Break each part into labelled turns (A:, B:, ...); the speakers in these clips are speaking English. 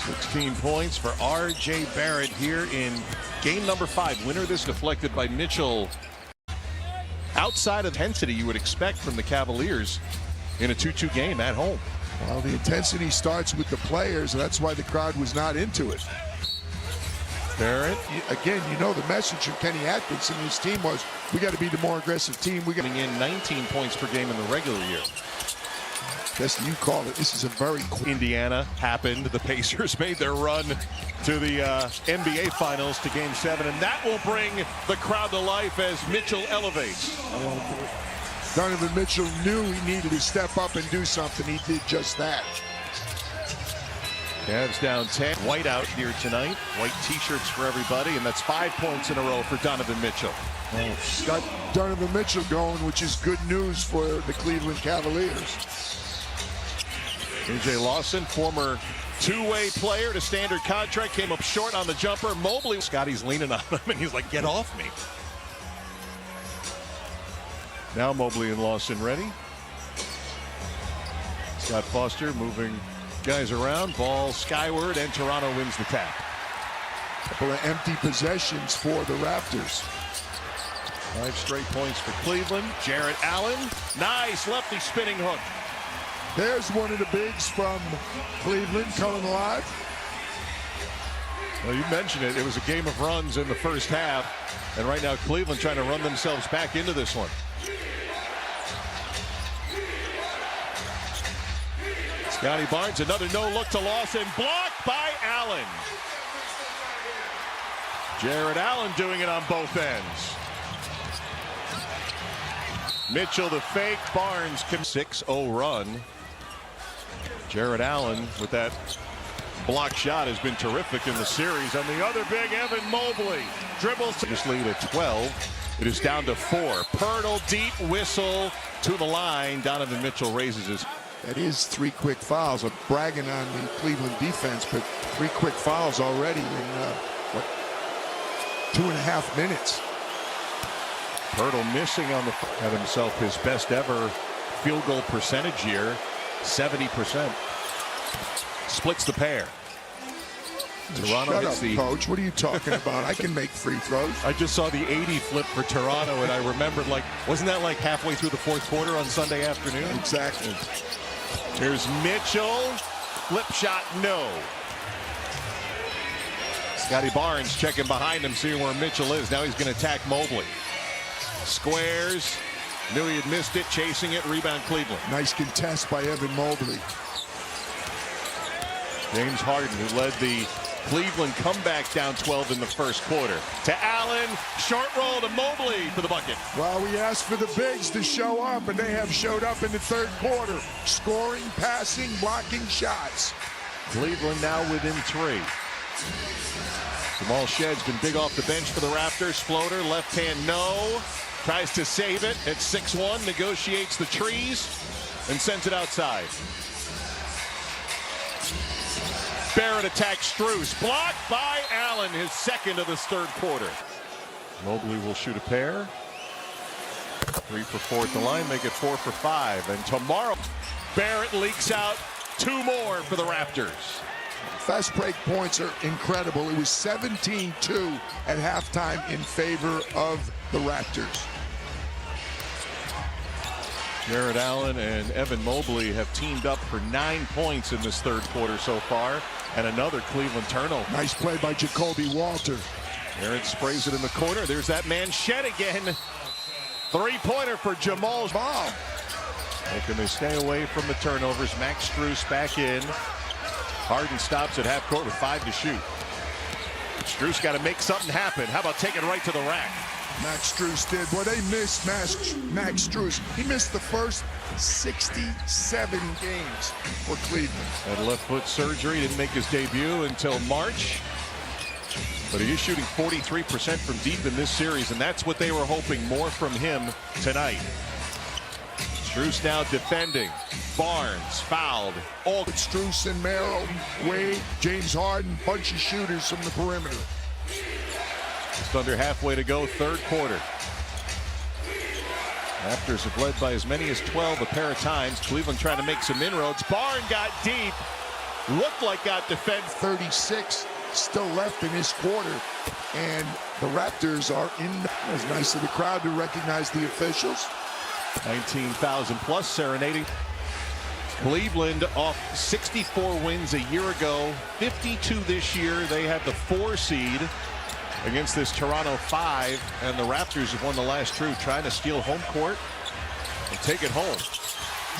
A: 16 points for R.J. Barrett here in game number 5. Winner this deflected by Mitchell. Outside of intensity you would expect from the Cavaliers in a 2-2 game at home.
B: Well, the intensity starts with the players, and that's why the crowd was not into it.
A: Barrett.
B: Again, you know the message from Kenny Atkinson and his team was, we got to be the more aggressive team. We got
A: Coming in 19 points per game in the regular year.
B: Guess you call it. This is a very
A: Indiana happened. The Pacers made their run to the NBA Finals to Game 7, and that will bring the crowd to life as Mitchell elevates.
B: Donovan Mitchell knew he needed to step up and do something. He did just that.
A: Cavs down 10. White out here tonight. White T-shirts for everybody, and that's 5 points in a row for Donovan Mitchell.
B: Got Donovan Mitchell going, which is good news for the Cleveland Cavaliers.
A: A.J. Lawson, former two-way player to standard contract, came up short on the jumper. Mobley, Scotty's leaning on him, and he's like, get off me. Now Mobley and Lawson ready. Scott Foster moving guys around, ball skyward, and Toronto wins the tap.
B: Couple of empty possessions for the Raptors.
A: 5 straight points for Cleveland. Jarrett Allen, nice lefty spinning hook.
B: There's one of the bigs from Cleveland coming alive.
A: Well, you mentioned it. It was a game of runs in the first half. And right now, Cleveland trying to run themselves back into this one. Scotty Barnes, another no-look to Lawson. Blocked by Allen. Jarrett Allen doing it on both ends. Mitchell the fake. Barnes can 6-0 run. Jarrett Allen with that block shot has been terrific in the series. And the other big, Evan Mobley, dribbles to this lead at 12. It is down to 4. Pirtle deep whistle to the line. Donovan Mitchell raises his.
B: That is 3 quick fouls. I'm bragging on the Cleveland defense, but 3 quick fouls already in what, 2.5 minutes.
A: Pirtle missing on the had himself his best ever field goal percentage year. 70%. Splits the pair. Toronto
B: Shut
A: hits
B: up,
A: the
B: coach. What are you talking about? I can make free throws.
A: I just saw the 80 flip for Toronto, and I remembered, like, wasn't that like halfway through the 4th quarter on Sunday afternoon?
B: Exactly.
A: Here's Mitchell. Flip shot, no. Scotty Barnes checking behind him, seeing where Mitchell is. Now he's going to attack Mobley. Squares. Knew he had missed it, chasing it, rebound Cleveland.
B: Nice contest by Evan Mobley.
A: James Harden, who led the Cleveland comeback down 12 in the first quarter. To Allen, short roll to Mobley for the bucket.
B: Well, we asked for the bigs to show up, and they have showed up in the 3rd quarter. Scoring, passing, blocking shots.
A: Cleveland now within 3. Jamal Shedd's been big off the bench for the Raptors. Floater, left hand, no. Tries to save it at 6-1, negotiates the trees, and sends it outside. Barrett attacks Strus. Blocked by Allen, his 2nd of this 3rd quarter. Mobley will shoot a pair. 3 for 4 at the line, make it 4 for 5. And tomorrow, Barrett leaks out 2 more for the Raptors.
B: Fast break points are incredible. It was 17-2 at halftime in favor of the Raptors.
A: Jarrett Allen and Evan Mobley have teamed up for 9 points in this 3rd quarter so far, and another Cleveland turnover.
B: Nice play by Jacoby Walter.
A: Barrett sprays it in the corner. There's that man Shed again. 3-pointer for Jamal.
B: Wow.
A: Can they stay away from the turnovers? Max Strus back in. Harden stops at half court with 5 to shoot. Strus got to make something happen. How about taking it right to the rack?
B: Max Strus did. Well, they missed Max Strus. He missed the first 67 games for Cleveland.
A: Had left foot surgery, didn't make his debut until March. But he is shooting 43% from deep in this series, and that's what they were hoping more from him tonight. Strus now defending. Barnes fouled.
B: All Strus and Merrill, Wade, James Harden, bunch of shooters from the perimeter.
A: Just under halfway to go, 3rd quarter. Raptors have led by as many as 12 a pair of times. Cleveland trying to make some inroads. Barnes got deep. looked like got defended.
B: 36 still left in this quarter, and the Raptors are in. It was nice of the crowd to recognize the officials.
A: 19,000 plus serenading. Cleveland off 64 wins a year ago, 52 this year. They had the 4 seed against this Toronto 5, and the Raptors have won the last two, trying to steal home court and take it home.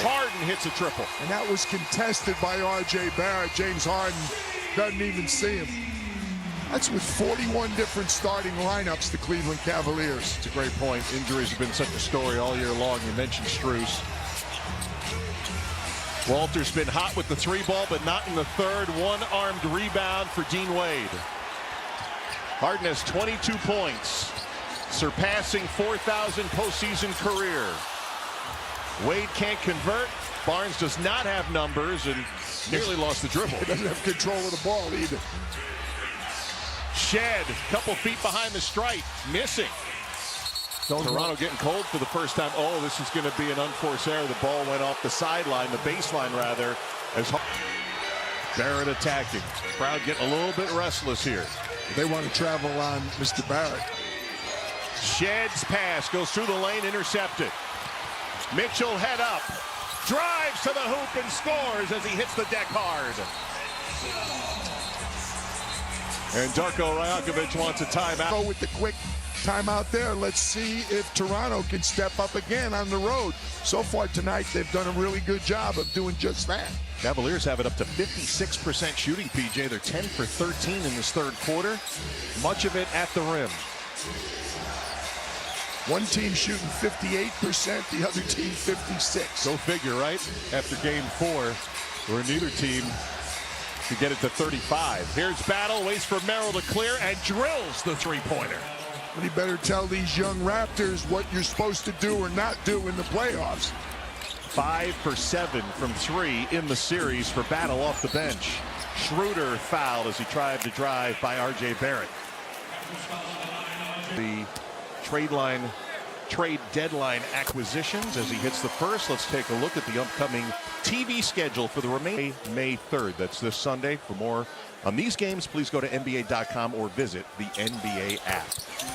A: Harden hits a triple.
B: And that was contested by R.J. Barrett. James Harden doesn't even see him. That's with 41 different starting lineups, the Cleveland Cavaliers.
A: It's a great point. Injuries have been such a story all year long. You mentioned Strus. Walter's been hot with the 3-ball, but not in the third. One-armed rebound for Dean Wade. Harden has 22 points, surpassing 4,000 postseason career. Wade can't convert. Barnes does not have numbers and nearly lost the dribble.
B: He doesn't have control of the ball either.
A: Shed, couple feet behind the stripe, missing. Toronto getting cold for the first time. Oh, this is going to be an unforced error. The ball went off the sideline, the baseline rather, as Barrett attacking. Crowd getting a little bit restless here.
B: They want to travel on Mr. Barrett.
A: Shed's pass goes through the lane, intercepted. Mitchell head up, drives to the hoop and scores as he hits the deck hard. And Darko Rajakovic wants a timeout.
B: Go with the quick timeout there. Let's see if Toronto can step up again on the road. So far tonight, they've done a really good job of doing just that.
A: Cavaliers have it up to 56% shooting, PJ. They're 10 for 13 in this third quarter. Much of it at the rim.
B: One team shooting 58%, the other team 56.
A: Go figure, right? After game 4, where neither team could get it to 35. Here's Battle, waits for Merrill to clear, and drills the 3-pointer.
B: But he better tell these young Raptors what you're supposed to do or not do in the playoffs.
A: 5 for 7 from 3 in the series for Battle off the bench. Schroeder fouled as he tried to drive by R.J. Barrett. The trade deadline acquisitions as he hits the first. Let's take a look at the upcoming TV schedule for the remaining May 3rd. That's this Sunday. For more on these games, please go to NBA.com or visit the NBA app.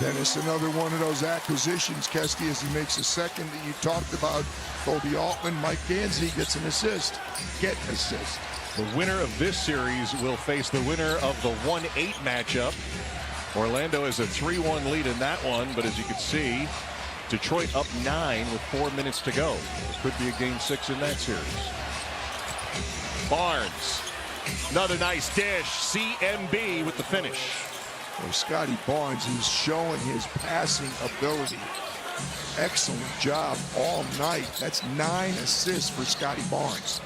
B: Dennis, another one of those acquisitions, Kesty, as he makes a second that you talked about. Kobe Altman, Mike Danzy gets an assist. Get an assist.
A: The winner of this series will face the winner of the 1-8 matchup. Orlando has a 3-1 lead in that one, but as you can see, Detroit up 9 with 4 minutes to go. It could be a game 6 in that series. Barnes, another nice dish. CMB with the finish.
B: Well, Scotty Barnes is showing his passing ability. Excellent job all night. That's 9 assists for Scotty Barnes.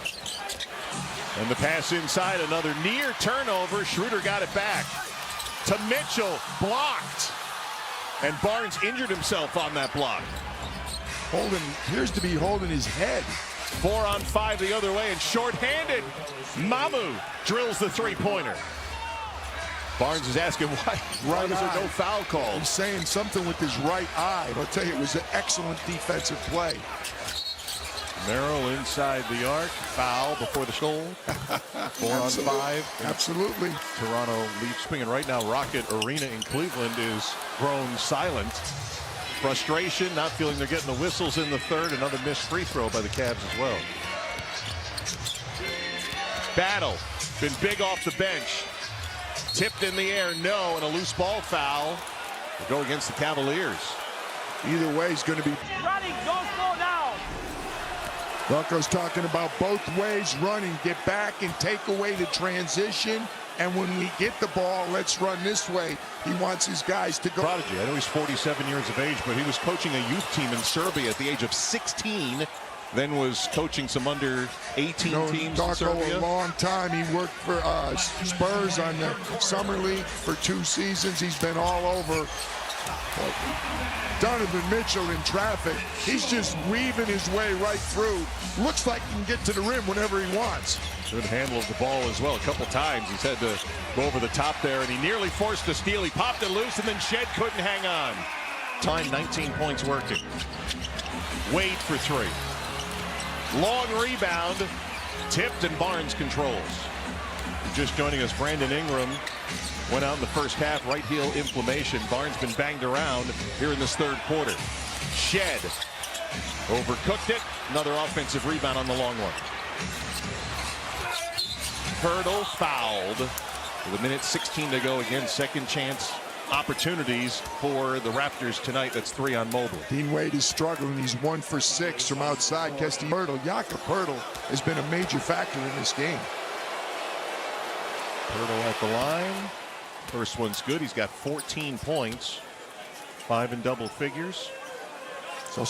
A: And the pass inside, another near turnover. Schroeder got it back to Mitchell, blocked. And Barnes injured himself on that block.
B: Holden appears to be holding his head.
A: 4 on 5 the other way and short-handed. Mamu drills the 3-pointer. Barnes is asking why is there no foul call?
B: He's saying something with his right eye. I'll tell you, it was an excellent defensive play.
A: Merrill inside the arc, foul before the goal. 4 on 5.
B: Absolutely.
A: Toronto leads swing, and right now Rocket Arena in Cleveland is grown silent. Frustration, not feeling they're getting the whistles in the third. Another missed free throw by the Cavs as well. Battle, been big off the bench. Tipped in the air, no, and a loose ball foul. We'll go against the Cavaliers.
B: Either way, he's going to be
C: running. Don't slow down.
B: Rocco's talking about both ways running. Get back and take away the transition. And when we get the ball, let's run this way. He wants his guys to go.
A: Prodigy. I know he's 47 years of age, but he was coaching a youth team in Serbia at the age of 16. Then was coaching some under 18 teams in Serbia.
B: A long time. He worked for Spurs on the summer league for 2 seasons. He's been all over. Donovan Mitchell in traffic. He's just weaving his way right through. Looks like he can get to the rim whenever he wants.
A: Good handle of the ball as well. A couple times he's had to go over the top there, and he nearly forced a steal. He popped it loose, and then Shed couldn't hang on. Time 19 points working. Wade for 3. Long rebound. Tipped, and Barnes controls. just joining us, Brandon Ingram went out in the first half, right heel inflammation. Barnes been banged around here in this third quarter. Shed overcooked it. Another offensive rebound on the long one. Hurdle fouled with 1:16 to go. Again, second chance opportunities for the Raptors tonight. That's 3 on Mobley.
B: Dean Wade is struggling. He's 1 for 6 from outside. Jakob Poeltl has been a major factor in this game.
A: Poeltl at the line. First one's good. He's got 14 points, 5 in double figures.
B: So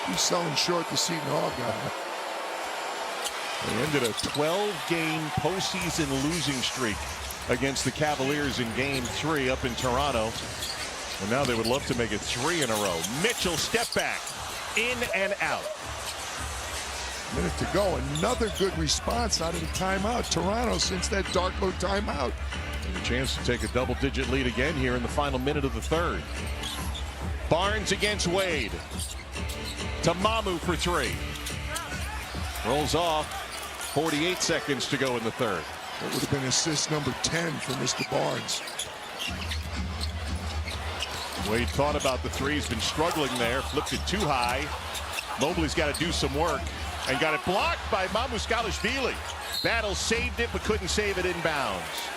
B: he's selling short the Seton Hall guy.
A: They ended a 12-game postseason losing streak against the Cavaliers in Game 3 up in Toronto. And now they would love to make it 3 in a row. Mitchell step back, in and out.
B: Minute to go. Another good response out of the timeout. Toronto since that dark mode timeout.
A: And a chance to take a double-digit lead again here in the final minute of the third. Barnes against Wade. To Mamu for 3. Rolls off. 48 seconds to go in the third.
B: That would have been assist number 10 for Mr. Barnes.
A: Wade thought about the 3. He's been struggling there. Flipped it too high. Mobley's got to do some work. And got it blocked by Mamu Skalishvili. Battle saved it, but couldn't save it inbounds.